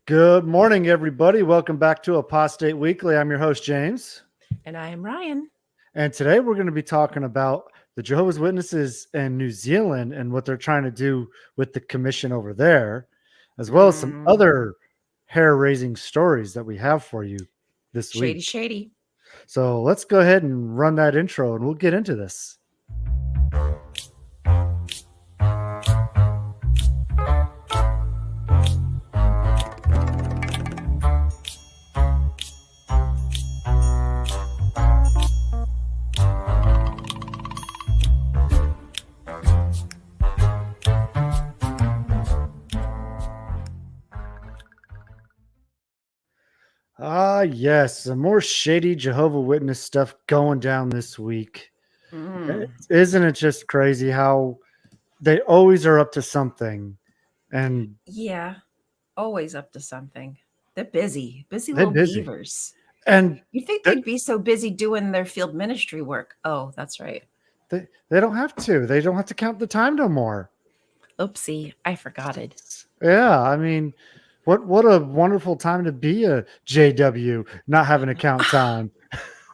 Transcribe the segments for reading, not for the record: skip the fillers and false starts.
Good morning, everybody. Welcome back to Apostate Weekly. I'm your host, James. And I am Ryan. And today we're going to be talking about the Jehovah's Witnesses in New Zealand and what they're trying to do with the commission over there, as well as some other hair-raising stories that we have for you this week. Shady. So let's go ahead and run that intro and we'll get into this. Yes, some more shady Jehovah Witness stuff going down this week. Isn't it just crazy how they always are up to something? And yeah, always up to something. They're busy they're little busy. beavers. And You'd think they'd be so busy doing their field ministry work. Oh, that's right. they don't have to. They don't have to count the time no more. Oopsie, I forgot it. Yeah, I mean, what a wonderful time to be a JW, not having to count time.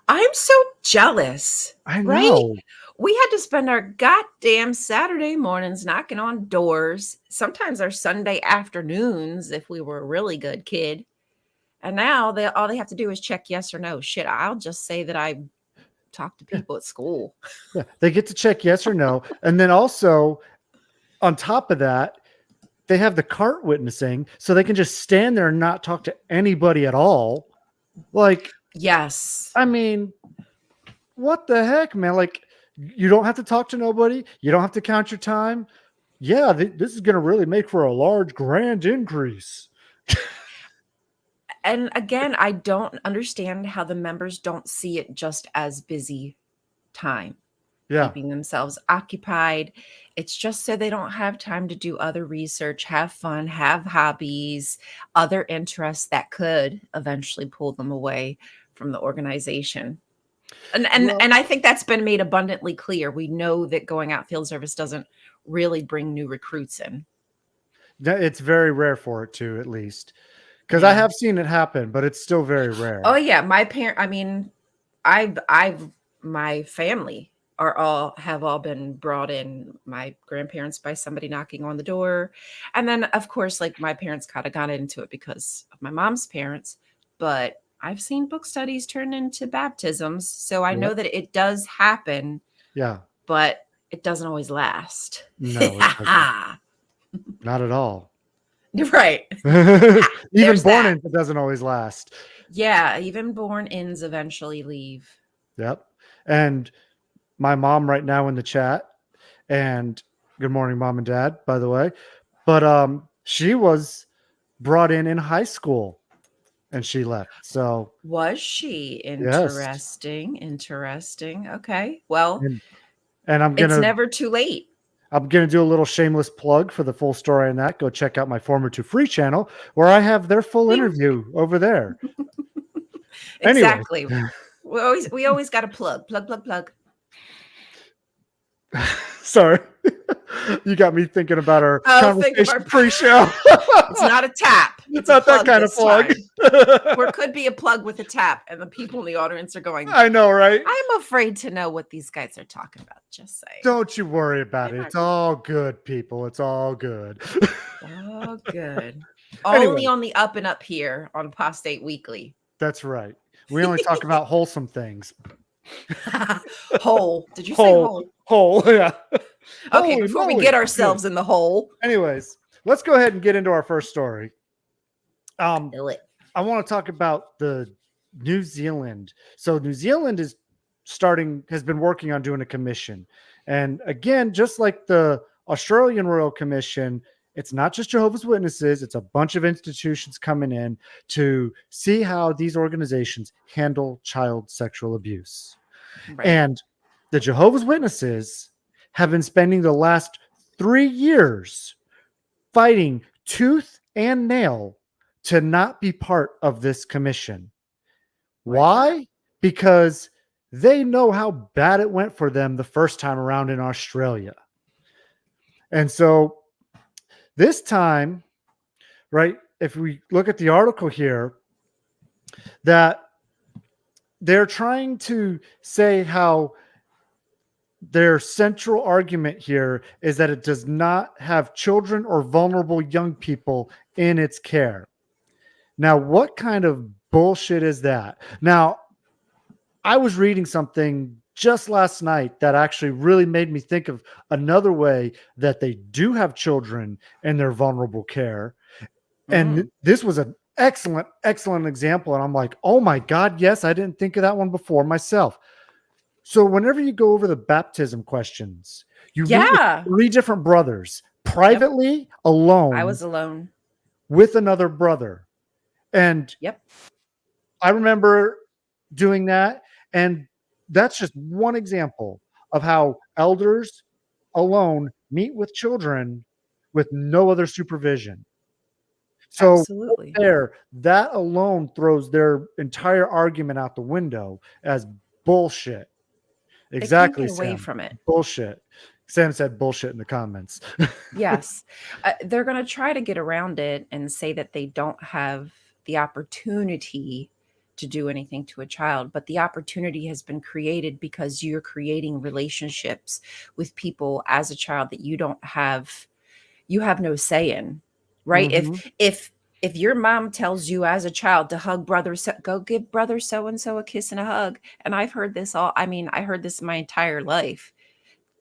I'm so jealous. I right? know. We had to spend our goddamn Saturday mornings knocking on doors, sometimes our Sunday afternoons if we were a really good kid. And now all they have to do is check yes or no. Shit, I'll just say that I talk to people at school. Yeah, they get to check yes or no. And then also, on top of that, they have the cart witnessing, so they can just stand there and not talk to anybody at all. Like, yes. I mean, what the heck, man? Like, you don't have to talk to nobody. You don't have to count your time. Yeah, this is going to really make for a large, grand increase. And again, I don't understand how the members don't see it just as busy time. Yeah. Keeping themselves occupied. It's just so they don't have time to do other research, have fun, have hobbies, other interests that could eventually pull them away from the organization. And I think that's been made abundantly clear. We know that going out field service doesn't really bring new recruits in. It's very rare for it to, at least. Because I have seen it happen, but it's still very rare. Oh yeah, my family have all been brought in. My grandparents by somebody knocking on the door, and then of course, like my parents kind of got into it because of my mom's parents. But I've seen book studies turn into baptisms, so I know that it does happen. Yeah, but it doesn't always last. No, not at all. Right. Even born-ins, it doesn't always last. Yeah, even born-ins eventually leave. Yep. And my mom right now in the chat, and good morning, Mom and Dad, by the way. But she was brought in high school and she left. So was she? Interesting. Yes. Interesting. Okay. Well, and it's never too late. I'm going to do a little shameless plug for the full story on that. Go check out my former Two Free channel where I have their full interview over there. Exactly. Anyway. We always got to plug. Sorry. You got me thinking about our conversation pre-show. It's not a tap. It's not that kind of plug. Or could be a plug with a tap, and the people in the audience are going, I know, right? I'm afraid to know what these guys are talking about. Just saying. Don't you worry about it. It's all good, people. It's all good. Oh, good. Only on the up and up here on Apostate Weekly. That's right. We only talk about wholesome things. Whole. Did you say whole? Whole, yeah. Okay, before we get ourselves in the hole. Anyways, let's go ahead and get into our first story. I want to talk about the New Zealand. So New Zealand has been working on doing a commission. And again, just like the Australian Royal Commission, it's not just Jehovah's Witnesses. It's a bunch of institutions coming in to see how these organizations handle child sexual abuse. Right. And the Jehovah's Witnesses have been spending the last 3 years fighting tooth and nail to not be part of this commission. Why? Because they know how bad it went for them the first time around in Australia. And so this time, right, if we look at the article here, that they're trying to say how their central argument here is that it does not have children or vulnerable young people in its care. Now, what kind of bullshit is that? Now, I was reading something just last night that actually really made me think of another way that they do have children in their vulnerable care. And this was an excellent, excellent example. And I'm like, oh my God, yes, I didn't think of that one before myself. So whenever you go over the baptism questions, you meet with 3 different brothers privately, alone. I was alone with another brother. And I remember doing that. And that's just one example of how elders alone meet with children with no other supervision. So there, that alone throws their entire argument out the window as bullshit. Exactly, Sam. Away from it. Bullshit. Sam said bullshit in the comments. Yes. They're going to try to get around it and say that they don't have the opportunity to do anything to a child, but the opportunity has been created because you're creating relationships with people as a child that you have no say in, right? If your mom tells you as a child to hug brother, go give brother so-and-so a kiss and a hug. And I've heard this I heard this my entire life.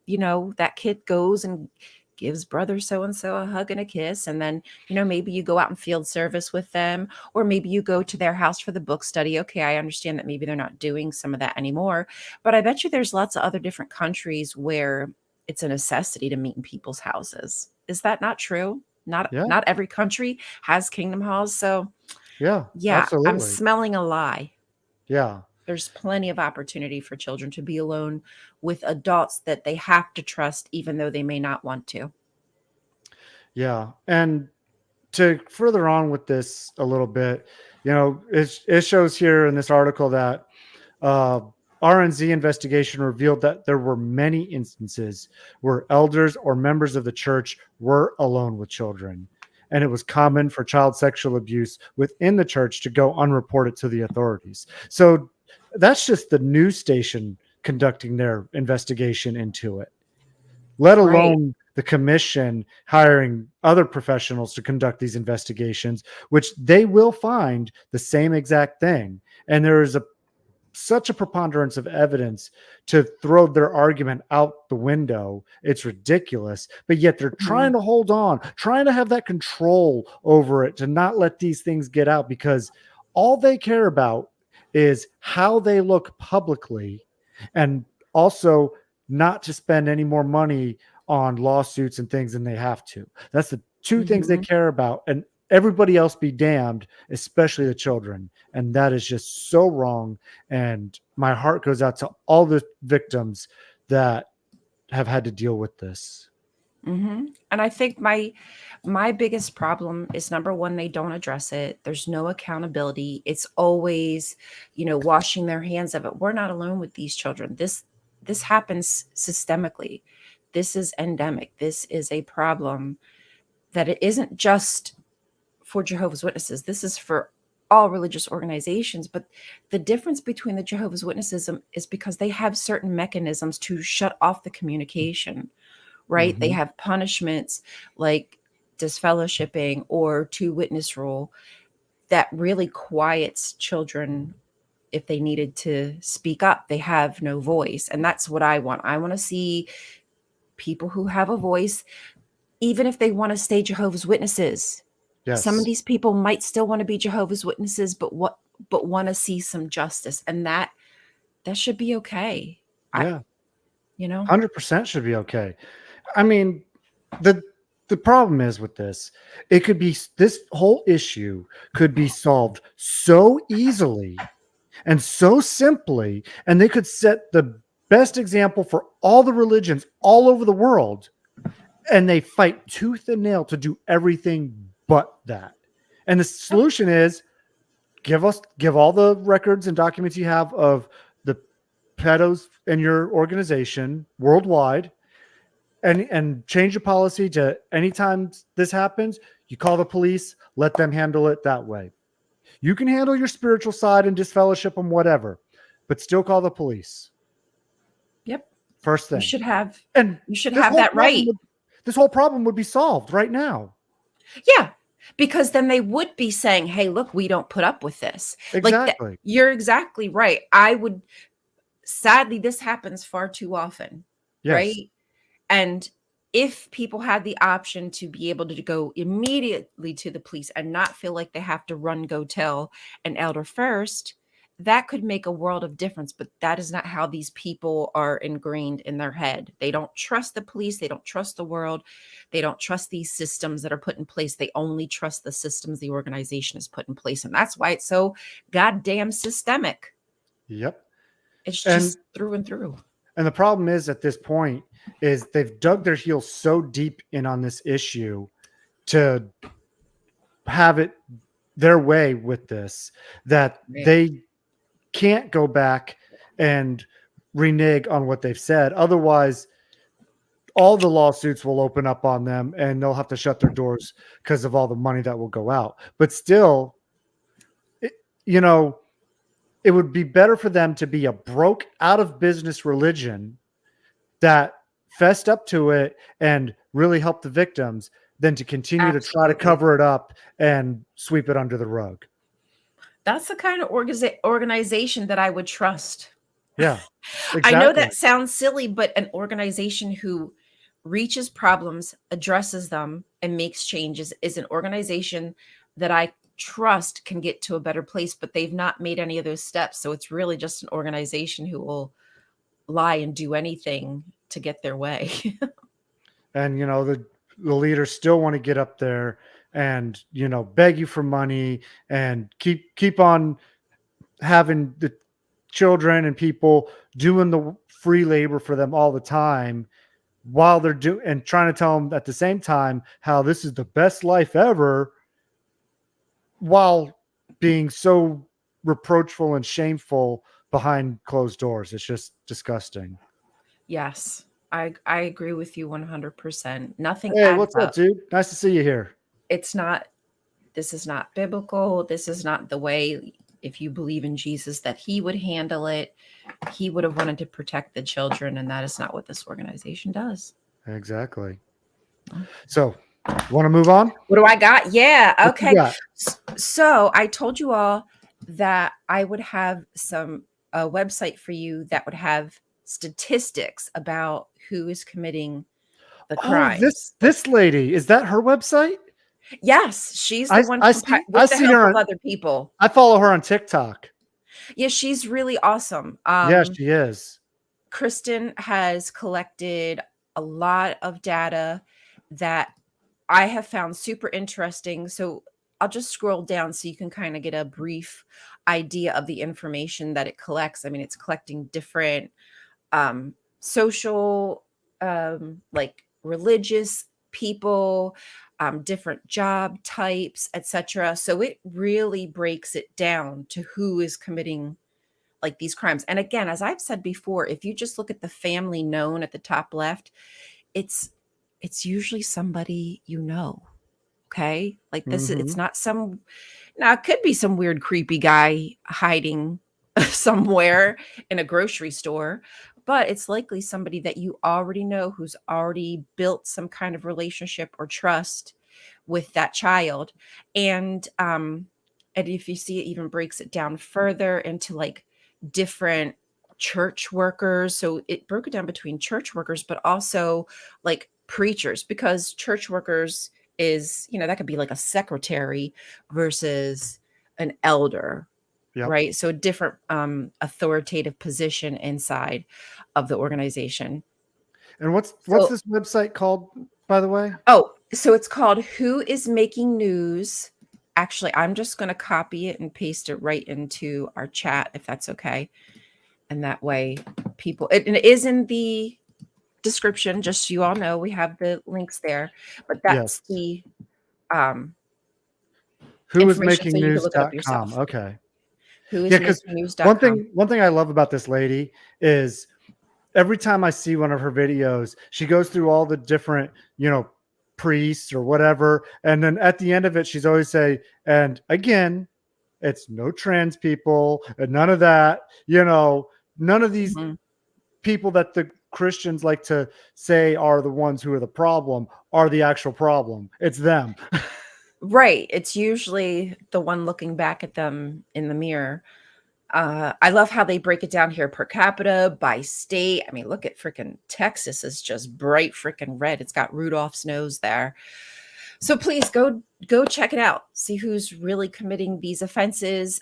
That kid goes and gives brother so-and-so a hug and a kiss. And then, maybe you go out in field service with them, or maybe you go to their house for the book study. Okay, I understand that maybe they're not doing some of that anymore, but I bet you there's lots of other different countries where it's a necessity to meet in people's houses. Is that not true? Not every country has kingdom halls. So yeah, absolutely. I'm smelling a lie. Yeah. There's plenty of opportunity for children to be alone with adults that they have to trust, even though they may not want to. Yeah. And to further on with this a little bit, it shows here in this article that RNZ investigation revealed that there were many instances where elders or members of the church were alone with children. And it was common for child sexual abuse within the church to go unreported to the authorities. So that's just the news station conducting their investigation into it, let alone the commission hiring other professionals to conduct these investigations, which they will find the same exact thing. And there is such a preponderance of evidence to throw their argument out the window. It's ridiculous, but yet they're trying to hold on, trying to have that control over it, to not let these things get out, because all they care about is how they look publicly, and also not to spend any more money on lawsuits and things than they have to. That's the 2 things they care about, and everybody else be damned, especially the children. And that is just so wrong. And my heart goes out to all the victims that have had to deal with this. And I think my biggest problem is, number one, they don't address it. There's no accountability. It's always, washing their hands of it. We're not alone with these children. This happens systemically. This is endemic. This is a problem that it isn't just for Jehovah's Witnesses. This is for all religious organizations. But the difference between the Jehovah's Witnesses is because they have certain mechanisms to shut off the communication, right? They have punishments like disfellowshipping or 2-witness rule that really quiets children if they needed to speak up. They have no voice. And that's what I want. I want to see people who have a voice, even if they want to stay Jehovah's Witnesses. Yes. Some of these people might still want to be Jehovah's Witnesses, but want to see some justice. And that should be okay. Yeah. 100% should be okay. I mean, the problem is with this, this whole issue could be solved so easily and so simply, and they could set the best example for all the religions all over the world, and they fight tooth and nail to do everything but that. And the solution is give all the records and documents you have of the pedos in your organization worldwide, and change the policy to anytime this happens, you call the police, let them handle it that way. You can handle your spiritual side and disfellowship them, whatever, but still call the police. Yep. First thing. You should have This whole that right. This whole problem would be solved right now. Yeah. Because then they would be saying, hey, look, we don't put up with this. Exactly. You're exactly right. Sadly, this happens far too often. Yes. Right. And if people had the option to be able to go immediately to the police and not feel like they have to go tell an elder first, that could make a world of difference. But that is not how these people are ingrained in their head. They don't trust the police. They don't trust the world. They don't trust these systems that are put in place. They only trust the systems the organization has put in place. And that's why it's so goddamn systemic. Yep. It's just through and through. And the problem is at this point is they've dug their heels so deep in on this issue to have it their way with this that they can't go back and renege on what they've said. Otherwise, all the lawsuits will open up on them and they'll have to shut their doors because of all the money that will go out. But still, it would be better for them to be a broke, out of business religion that fessed up to it and really help the victims than to continue to try to cover it up and sweep it under the rug. That's the kind of organization that I would trust. Yeah, exactly. I know that sounds silly, but an organization who reaches problems, addresses them, and makes changes is an organization that I trust can get to a better place, but they've not made any of those steps. So it's really just an organization who will lie and do anything to get their way. And, the leaders still want to get up there and, beg you for money and keep on having the children and people doing the free labor for them all the time while they're doing and trying to tell them at the same time how this is the best life ever, while being so reproachful and shameful behind closed doors. It's just disgusting. Yes, I agree with you 100%. Nothing. Hey, what's up, dude? Nice to see you here. This is not biblical. This is not the way, if you believe in Jesus, that he would handle it. He would have wanted to protect the children, and that is not what this organization does. Exactly. So, want to move on? What do I got? Yeah. Okay. So I told you all that I would have a website for you that would have statistics about who is committing the crimes. Oh, this lady, is that her website? Yes, she's the one with the help of other people. I follow her on TikTok. Yeah, she's really awesome. Yeah, she is. Kristen has collected a lot of data that I have found super interesting. So I'll just scroll down so you can kind of get a brief idea of the information that it collects. I mean, it's collecting different social, like religious people, different job types, etc. So it really breaks it down to who is committing like these crimes. And again, as I've said before, if you just look at the family known at the top left, it's usually somebody okay? Like this, it's not now it could be some weird, creepy guy hiding somewhere in a grocery store, but it's likely somebody that you already know who's already built some kind of relationship or trust with that child. And if you see, it even breaks it down further into like different church workers. So it broke it down between church workers, but also like preachers, because church workers is, that could be like a secretary versus an elder. Yep. Right. So a different authoritative position inside of the organization. And what's this website called, by the way? Oh, so it's called Who is Making News. Actually, I'm just going to copy it and paste it right into our chat, if that's okay. And that way people, it is in the description, just so you all know, we have the links there, but that's the whoismakingnews.com. Okay. Whoismakingnews.com. One thing I love about this lady is every time I see one of her videos, she goes through all the different, priests or whatever. And then at the end of it, she's always say, and again, it's no trans people and none of that, none of these people that the Christians like to say are the ones who are the problem are the actual problem. It's them. Right. It's usually the one looking back at them in the mirror. I love how they break it down here per capita, by state. I mean, look at freaking Texas is just bright freaking red. It's got Rudolph's nose there. So please go check it out. See who's really committing these offenses.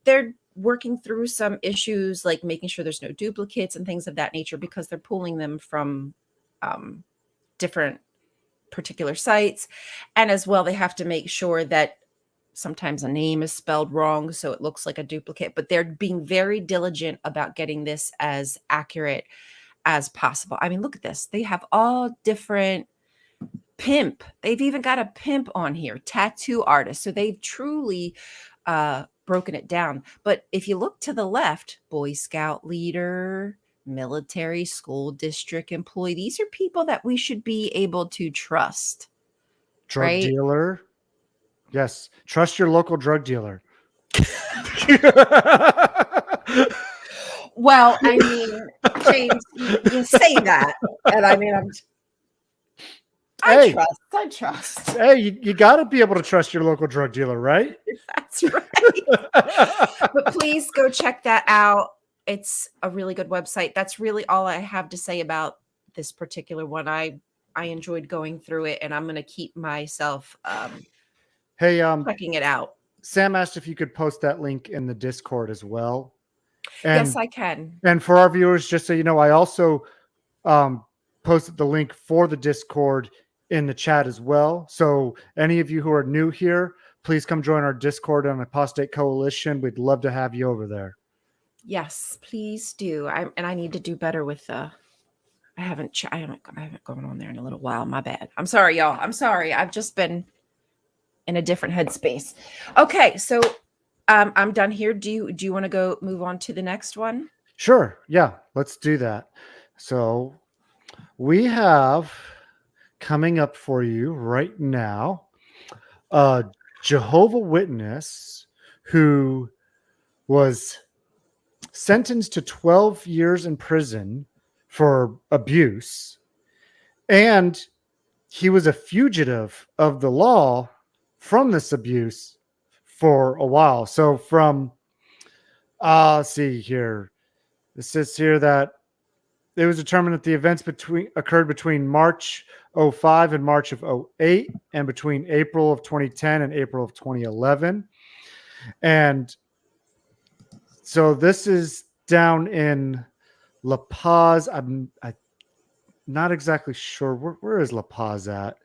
They're working through some issues like making sure there's no duplicates and things of that nature because they're pulling them from different particular sites. And as well, they have to make sure that sometimes a name is spelled wrong, so it looks like a duplicate, but they're being very diligent about getting this as accurate as possible. I mean, look at this. They have all different pimp. They've even got a pimp on here, tattoo artist. So they've truly broken it down. But if you look to the left, Boy Scout leader, military, school district employee, these are people that we should be able to trust. Drug dealer. Yes. Trust your local drug dealer. Well, I mean, James, you say that. And I mean, I trust. Hey, you got to be able to trust your local drug dealer, right? That's right. But please go check that out. It's a really good website. That's really all I have to say about this particular one. I enjoyed going through it, and I'm going to keep myself checking it out. Sam asked if you could post that link in the Discord as well. And, yes, I can. And for our viewers, just so you know, I also posted the link for the Discord in the chat as well. So any of you who are new here, please come join our Discord on Apostate Coalition. We'd love to have you over there. Yes, please do. I need to do better with I haven't gone on there in a little while. My bad. I'm sorry, y'all. I'm sorry. I've just been in a different headspace. Okay, so I'm done here. Do you want to go move on to the next one? Sure. Yeah, let's do that. So we have coming up for you right now a Jehovah's Witness who was sentenced to 12 years in prison for abuse, and he was a fugitive of the law from this abuse for a while. So from let's see here, it says here that it was determined that the events occurred between March 05 and March of 08 and between April of 2010 and April of 2011. And so this is down in La Paz. I'm not exactly sure. Where is La Paz at?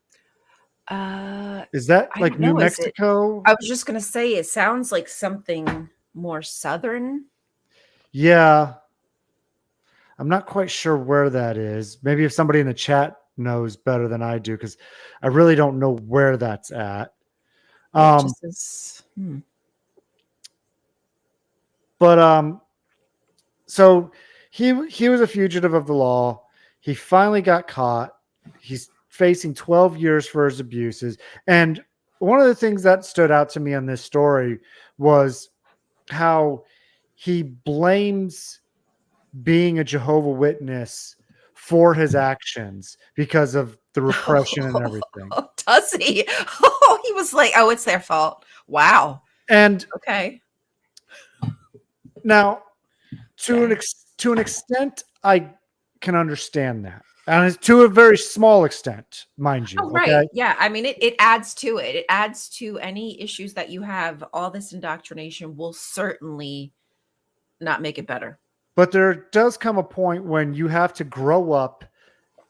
Is that like New Mexico? I was just going to say, it sounds like something more southern. Yeah. I'm not quite sure where that is. Maybe if somebody in the chat knows better than I do, because I really don't know where that's at. But so he was a fugitive of the law. He finally got caught. He's facing 12 years for his abuses. And one of the things that stood out to me on this story was how he blames being a Jehovah's Witness for his actions because of the repression and everything. Does he? Oh, he was like, oh, it's their fault. Wow. And okay. Now, to an extent, I can understand that. And to a very small extent, mind you. Oh, right. Okay? Yeah. I mean, it adds to it. It adds to any issues that you have. All this indoctrination will certainly not make it better. But there does come a point when you have to grow up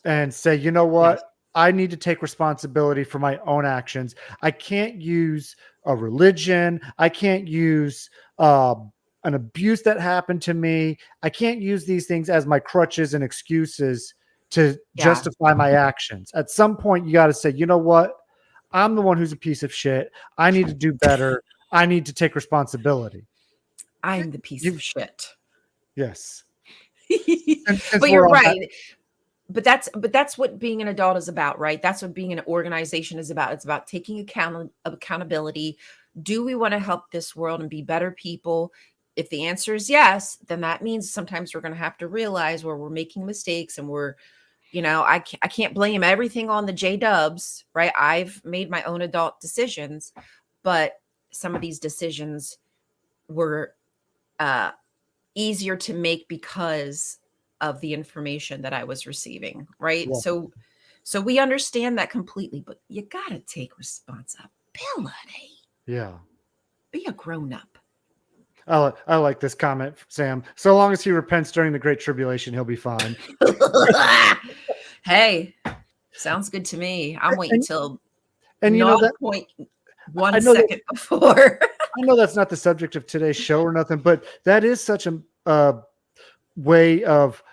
and say, you know what? Yes. I need to take responsibility for my own actions. I can't use a religion. I can't use an abuse that happened to me. I can't use these things as my crutches and excuses to justify my actions. At some point, you got to say, you know what? I'm the one who's a piece of shit. I need to do better. I need to take responsibility. I'm the piece of shit. Yes. But you're right. But that's what being an adult is about, right? That's what being an organization is about. It's about taking accountability. Do we want to help this world and be better people? If the answer is yes, then that means sometimes we're going to have to realize where we're making mistakes, and we're, I can't blame everything on the J-dubs, right? I've made my own adult decisions, but some of these decisions were easier to make because of the information that I was receiving, right? Yeah. So we understand that completely, but you got to take responsibility. Yeah. Be a grown up. I like this comment, Sam. So long as he repents during the Great Tribulation, he'll be fine. Hey, sounds good to me. I'm waiting till and you know that 0.1 second before. I know that's not the subject of today's show or nothing, but that is such a way of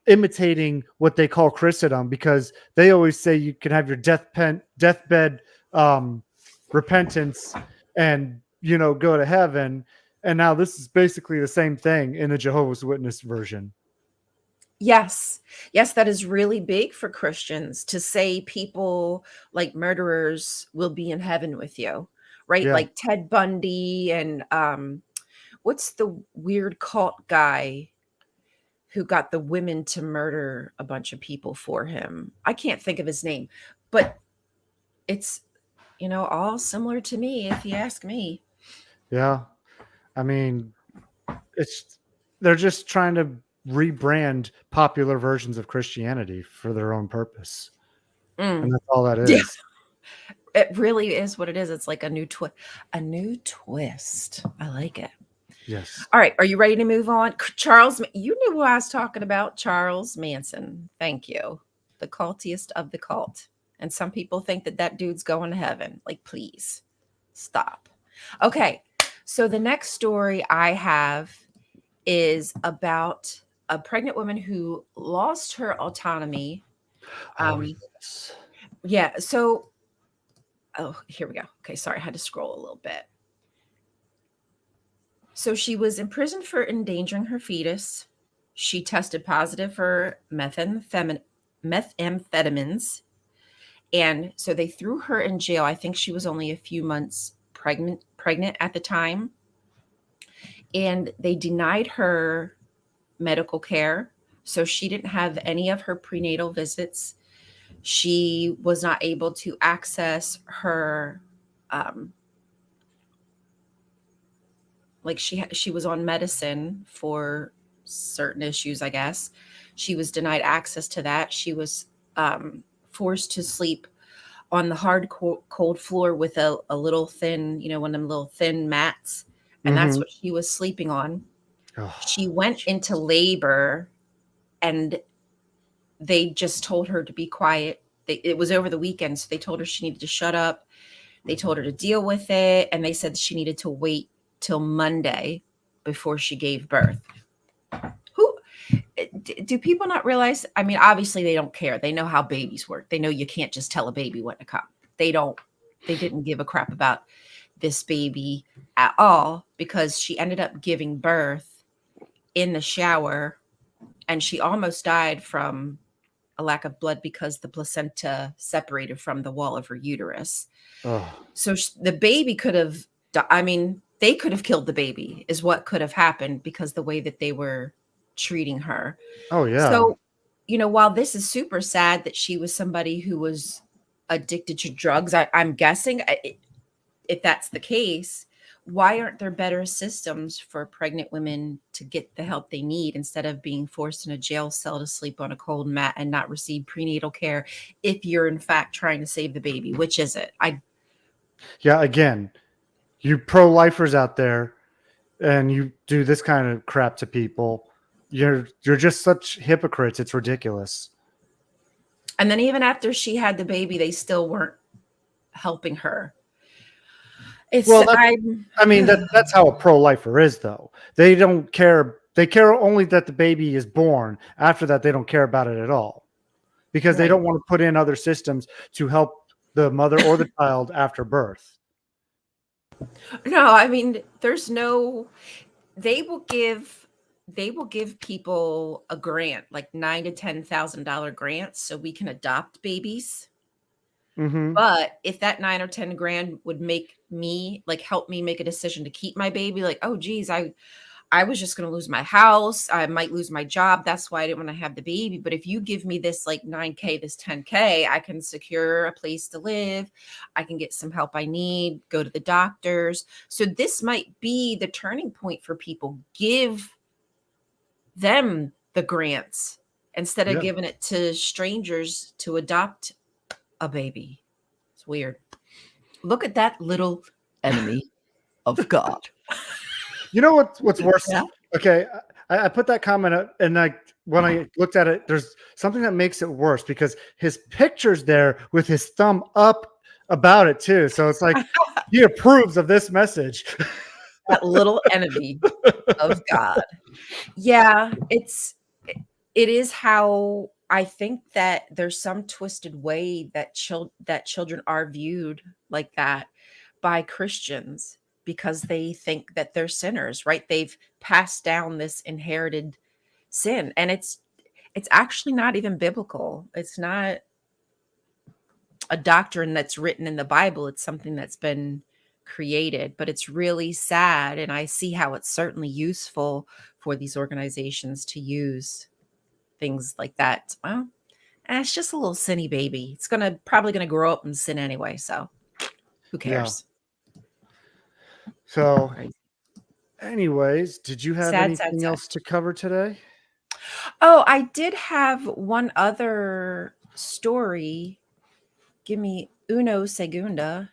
imitating what they call Christendom, because they always say you can have your deathbed repentance and go to heaven. And now this is basically the same thing in the Jehovah's Witness version. Yes, that is really big for Christians to say people like murderers will be in heaven with you, right? Yeah. Like Ted Bundy and what's the weird cult guy who got the women to murder a bunch of people for him? I can't think of his name, but it's, all similar to me, if you ask me. Yeah. I mean, they're just trying to rebrand popular versions of Christianity for their own purpose. And that's all that is. Yeah. It really is what it is. It's like a new twist. I like it. Yes. All right. Are you ready to move on? Charles, you knew who I was talking about. Charles Manson. Thank you. The cultiest of the cult. And some people think that dude's going to heaven. Like, please stop. Okay. So the next story I have is about a pregnant woman who lost her autonomy. Yes. Yeah. So, here we go. Okay. Sorry. I had to scroll a little bit. So she was imprisoned for endangering her fetus. She tested positive for methamphetamines. And so they threw her in jail. I think she was only a few months pregnant at the time. And they denied her medical care. So she didn't have any of her prenatal visits. She was not able to access her, she was on medicine for certain issues, I guess. She was denied access to that. She was forced to sleep on the hard cold floor with a little thin, one of them little thin mats. And that's what she was sleeping on. Oh, she went into labor and they just told her to be quiet. It was over the weekend, so they told her she needed to shut up. They told her to deal with it. And they said she needed to wait till Monday before she gave birth. Do people not realize? I mean, obviously they don't care. They know how babies work. They know you can't just tell a baby when to come. They didn't give a crap about this baby at all, because she ended up giving birth in the shower and she almost died from a lack of blood because the placenta separated from the wall of her uterus. Oh. So the baby could have, they could have killed the baby is what could have happened because the way that they were treating her. Oh, yeah. So, while this is super sad that she was somebody who was addicted to drugs, I'm guessing if that's the case, why aren't there better systems for pregnant women to get the help they need instead of being forced in a jail cell to sleep on a cold mat and not receive prenatal care if you're in fact trying to save the baby? Which is it? Yeah, again, you pro-lifers out there and you do this kind of crap to people, you're just such hypocrites. It's ridiculous. And then even after she had the baby, they still weren't helping her. That's how a pro-lifer is, though. They don't care. They care only that the baby is born. After that, they don't care about it at all, because they don't want to put in other systems to help the mother or the child after birth. No, they will give they will give people a grant, like $9,000 to $10,000 grants, so we can adopt babies. Mm-hmm. But if that 9 or 10 grand would make me, like, help me make a decision to keep my baby, like, oh geez, I was just going to lose my house. I might lose my job. That's why I didn't want to have the baby. But if you give me this like 9K, this 10K, I can secure a place to live. I can get some help I need, go to the doctors. So this might be the turning point for people. Give them the grants instead of giving it to strangers to adopt a baby. It's weird. Look at that little enemy of God. You know what's worse? Yeah. Okay, I put that comment up, and when I looked at it, there's something that makes it worse because his picture's there with his thumb up about it too. So it's like he approves of this message. That little enemy of God. Yeah, it is how I think that there's some twisted way that children are viewed like that by Christians because they think that they're sinners, right? They've passed down this inherited sin, and it's actually not even biblical. It's not a doctrine that's written in the Bible. It's something that's been created, but it's really sad, and I see how it's certainly useful for these organizations to use things like that. Well, it's just a little sinny baby. It's probably gonna grow up and sin anyway, so who cares? So, Right. anyways, did you have Sad, sad, anything sad. else to cover today? Oh, I did have one other story. Give me uno segunda.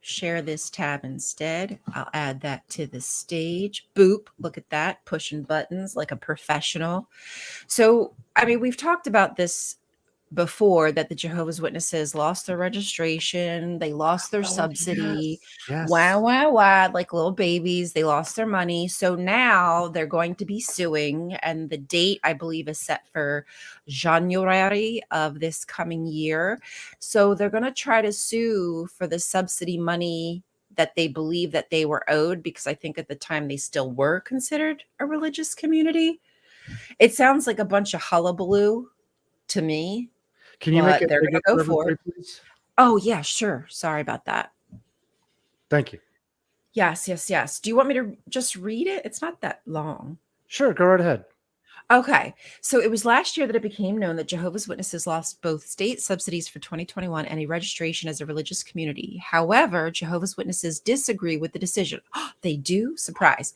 Share this tab instead. I'll add that to the stage. Boop. Look at that. Pushing buttons like a professional. So, I mean, we've talked about this before, that the Jehovah's Witnesses lost their registration, they lost their subsidy. Yes. Wow, like little babies, they lost their money. So now they're going to be suing, and the date I believe is set for January of this coming year. So they're going to try to sue for the subsidy money that they believe that they were owed, because I think at the time they still were considered a religious community. It sounds like a bunch of hullabaloo to me. Can you make it They're bigger going to go for for it. please? Oh, yeah, sure. Sorry about that. Thank you. Yes. Do you want me to just read it? It's not that long. Sure, go right ahead. Okay. So it was last year that it became known that Jehovah's Witnesses lost both state subsidies for 2021 and a registration as a religious community. However, Jehovah's Witnesses disagree with the decision. They do? Surprise.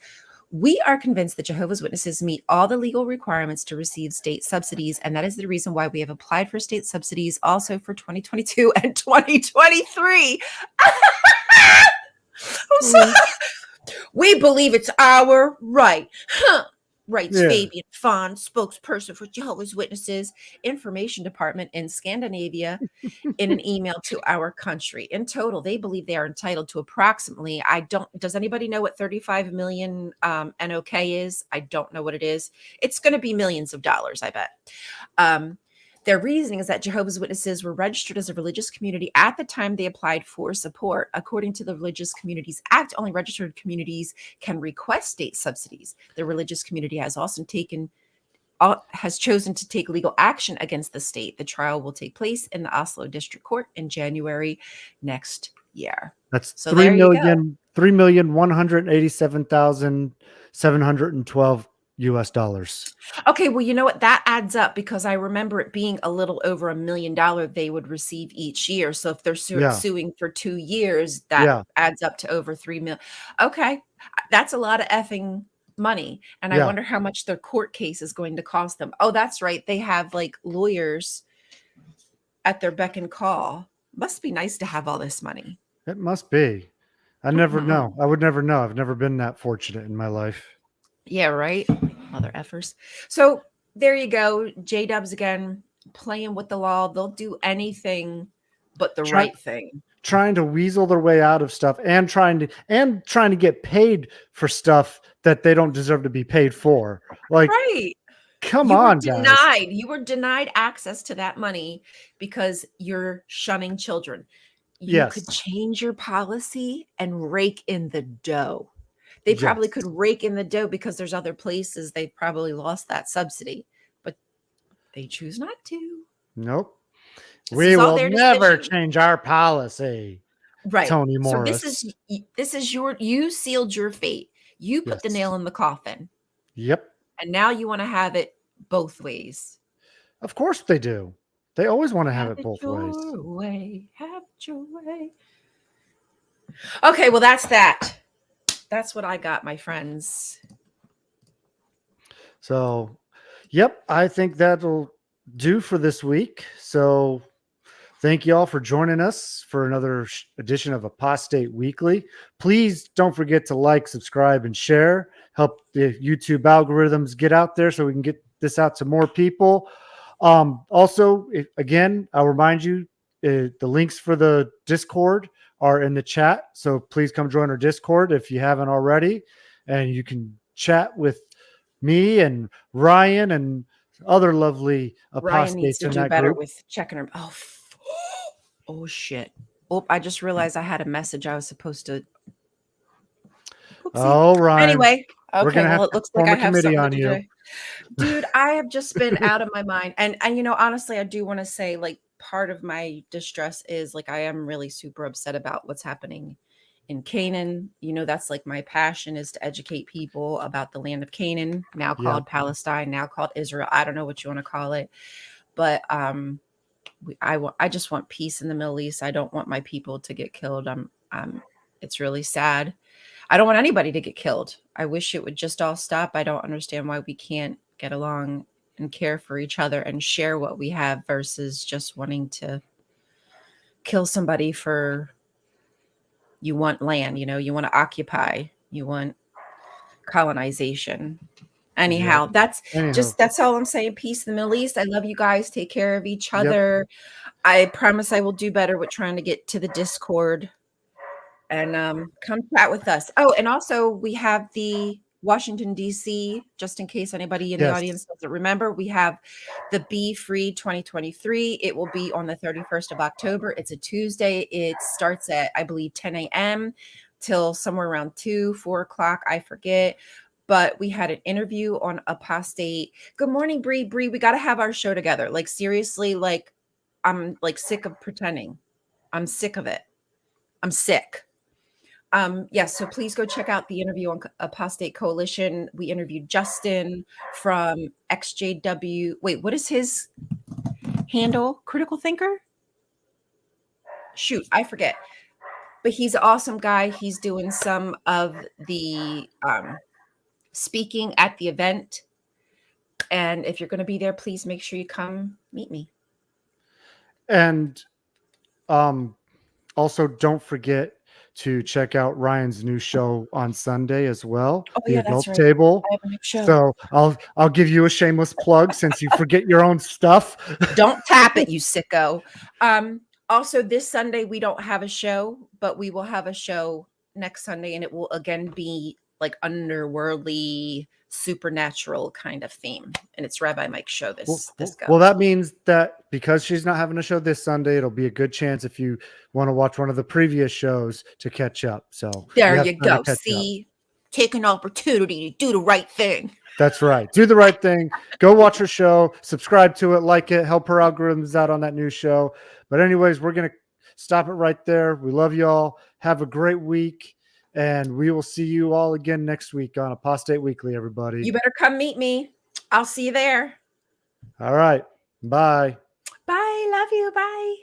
We are convinced that Jehovah's Witnesses meet all the legal requirements to receive state subsidies, and that is the reason why we have applied for state subsidies also for 2022 and 2023. We believe it's our right. Writes Fabian Fon, spokesperson for Jehovah's Witnesses Information Department in Scandinavia, in an email to our country. In total, they believe they are entitled to approximately, does anybody know what 35 million NOK is? I don't know what it is. It's going to be millions of dollars, I bet. Their reasoning is that Jehovah's Witnesses were registered as a religious community at the time they applied for support. According to the Religious Communities Act, only registered communities can request state subsidies. The religious community has also chosen to take legal action against the state. The trial will take place in the Oslo District Court in January next year. That's so $3,187,712 US. Okay, well, you know what? That adds up, because I remember it being a little over $1 million they would receive each year. So if they're suing for 2 years, that adds up to over 3 million. Okay, that's a lot of effing money. And I wonder how much their court case is going to cost them. Oh, that's right. They have like lawyers at their beck and call. Must be nice to have all this money. It must be. I never know. I would never know. I've never been that fortunate in my life. Yeah, right. Mother effers. So there you go. J-Dubs again, playing with the law. They'll do anything but the right thing. Trying to weasel their way out of stuff and trying to get paid for stuff that they don't deserve to be paid for. Like, right. Come on, guys. You were denied access to that money because you're shunning children. You could change your policy and rake in the dough. They probably could rake in the dough because there's other places they probably lost that subsidy, but they choose not to. Nope. We will never change our policy. Right. Toni Morris. So this is you sealed your fate. You put the nail in the coffin. Yep. And now you want to have it both ways. Of course they do. They always want to have it both ways. Have it your way. Okay, well, that's that. That's what I got, my friends. So, yep, I think that'll do for this week. So, thank you all for joining us for another edition of Apostate Weekly. Please don't forget to like, subscribe, and share. Help the YouTube algorithms get out there so we can get this out to more people. Also, again, I'll remind you, the links for the Discord are in the chat. So please come join our Discord if you haven't already. And you can chat with me and Ryan and other lovely apostates. Ryan needs to do better with checking her. Oh, shit. Oh, I just realized I had a message I was supposed to. Oopsie. Oh, Ryan. Anyway, okay. Well, it looks like I have something on to you. do. Dude, I have just been out of my mind. And you know, honestly, I do want to say, like, part of my distress is, like, I am really super upset about what's happening in Canaan. You know, that's like my passion, is to educate people about the land of Canaan, now called Palestine, now called Israel. I don't know what you want to call it, but I just want peace in the Middle East. I don't want my people to get killed. It's really sad. I don't want anybody to get killed. I wish it would just all stop. I don't understand why we can't get along and care for each other and share what we have versus just wanting to kill somebody for, you want land, you know, you want to occupy, you want colonization. Anyhow, that's all I'm saying. Peace in the Middle East. I love you guys. Take care of each other. I promise I will do better with trying to get to the Discord and come chat with us. Oh, and also we have the Washington, D.C., just in case anybody in the audience doesn't remember, we have the Be Free 2023. It will be on the 31st of October. It's a Tuesday. It starts at, I believe, 10 a.m. till somewhere around 2, 4 o'clock. I forget. But we had an interview on Apostate. Good morning, Bree. Bree, we got to have our show together. Like, seriously, like, I'm like sick of pretending. I'm sick of it. I'm sick. Yes, so please go check out the interview on Apostate Coalition. We interviewed Justin from XJW. Wait, what is his handle? Critical Thinker? Shoot, I forget. But he's an awesome guy. He's doing some of the speaking at the event. And if you're going to be there, please make sure you come meet me. And also, don't forget to check out Ryan's new show on Sunday as well. The Adult Table. I have a new show. So I'll give you a shameless plug since you forget your own stuff. Don't tap it, you sicko. Also, this Sunday we don't have a show, but we will have a show next Sunday, and it will again be like underworldly, supernatural kind of theme. And it's Rabbi Mike's show this go. Well, that means that because she's not having a show this Sunday, it'll be a good chance if you want to watch one of the previous shows to catch up. So there you go. See, take an opportunity to do the right thing. That's right. Do the right thing. Go watch her show, subscribe to it, like it, help her algorithms out on that new show. But anyways, we're going to stop it right there. We love you all. Have a great week. And we will see you all again next week on Apostate Weekly, everybody. You better come meet me. I'll see you there. All right. Bye. Bye. Love you. Bye.